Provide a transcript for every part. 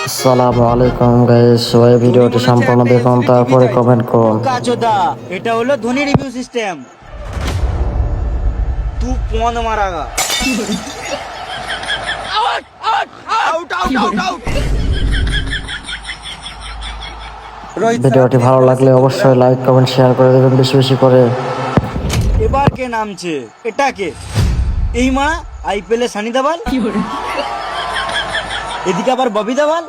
আসসালামু আলাইকুম গাইস, সবাই ভিডিওটি সম্পূর্ণ দেখুন, তারপরে কমেন্ট করুন। কাচোদা, এটা হলো ধোনি রিভিউ সিস্টেম। তু পন মারাগা। Out out out out out out. ভিডিওটি ভালো লাগলে অবশ্যই লাইক কমেন্ট শেয়ার করে দেবেন বেশি বেশি করে। এবার কে নামছে? এটা কে? এই মা আইপিএলে সানি দেওয়াল, এদিকে আবার ববি দেওয়াল।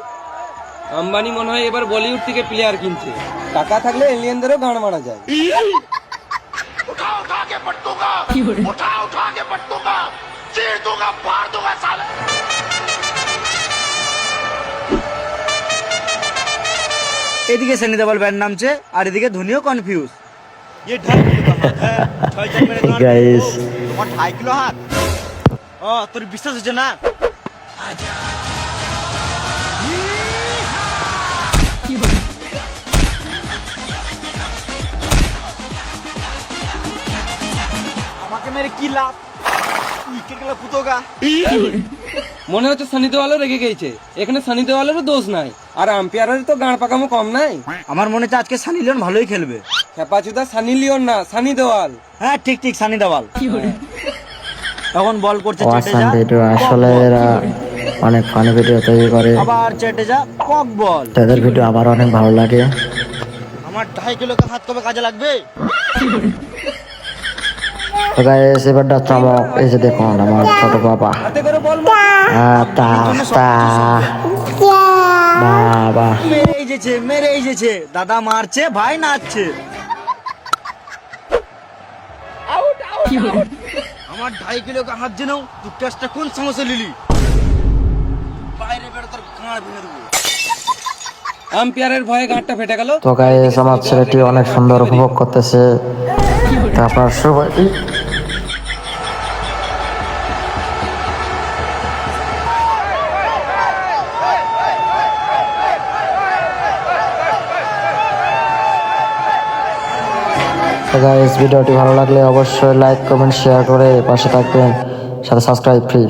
আম্বানি মনে হয় এবার বলিউড থেকে প্লেয়ার কিনছে। টাকা থাকলে এলিয়েনদেরও গান মারা যায়। এদিকে সানি দেওয়াল ব্যান্ড নামছে, আর এদিকে ধোনিও কনফিউজ। গাইস তোমার 2.5 কিলো হাত। ও তোর বিশ্বাস হচ্ছে না? আমাকে মেরে কি লাভ? উইকেট গেল পুতোগা। মনে হচ্ছে সানি দেওয়ালও রেগে গেছে। এখানে সানি দেওয়ালেরও দোষ নাই, আর আম্পায়ারের তো গান পাকামো কম নাই। আমার মনে হচ্ছে আজকে সানি লিওন ভালোই খেলবে। খেপাচুদা সানি লিওন না, সানি দেওয়াল। হ্যাঁ ঠিক ঠিক, সানি দেওয়াল। এখন বল করছে ওয়াসান চেটেজা, ভিডিও, কক আসলে বল। এরা অনেক ফানি ভিডিও তৈরি করে, আবার চেটেজা কক বল। তাদের ভিডিও আবার অনেক ভালো লাগে। আমার 2.5 কিলো হাত কবে কাজে লাগবে? তো গাইস এবারটা চমক, এই যে দেখুন আমার ছোট বাবা। হাতে করে বল তা তা বাবা। মেরে এসেছে, দাদা মারছে, ভাই নাচছে। আমার 2.5 কিলো হাত যেন তুই টেস্টটা কোন সমস্যা লিলি? বাইরে বেরো, তোর গাঁড় ভেঙে দেবো। আম্পায়ারের ভয়ে গাঁটটা ফেটে গেল। তো গাইস আমার ছেলেটি অনেক সুন্দর উপভোগ করতেছে, তো আপনার সবাই তো গাইস ভিডিওটি ভালো লাগলে অবশ্যই লাইক কমেন্ট শেয়ার করে পাশে থাকবেন, সাথে সাবস্ক্রাইব ফ্রি।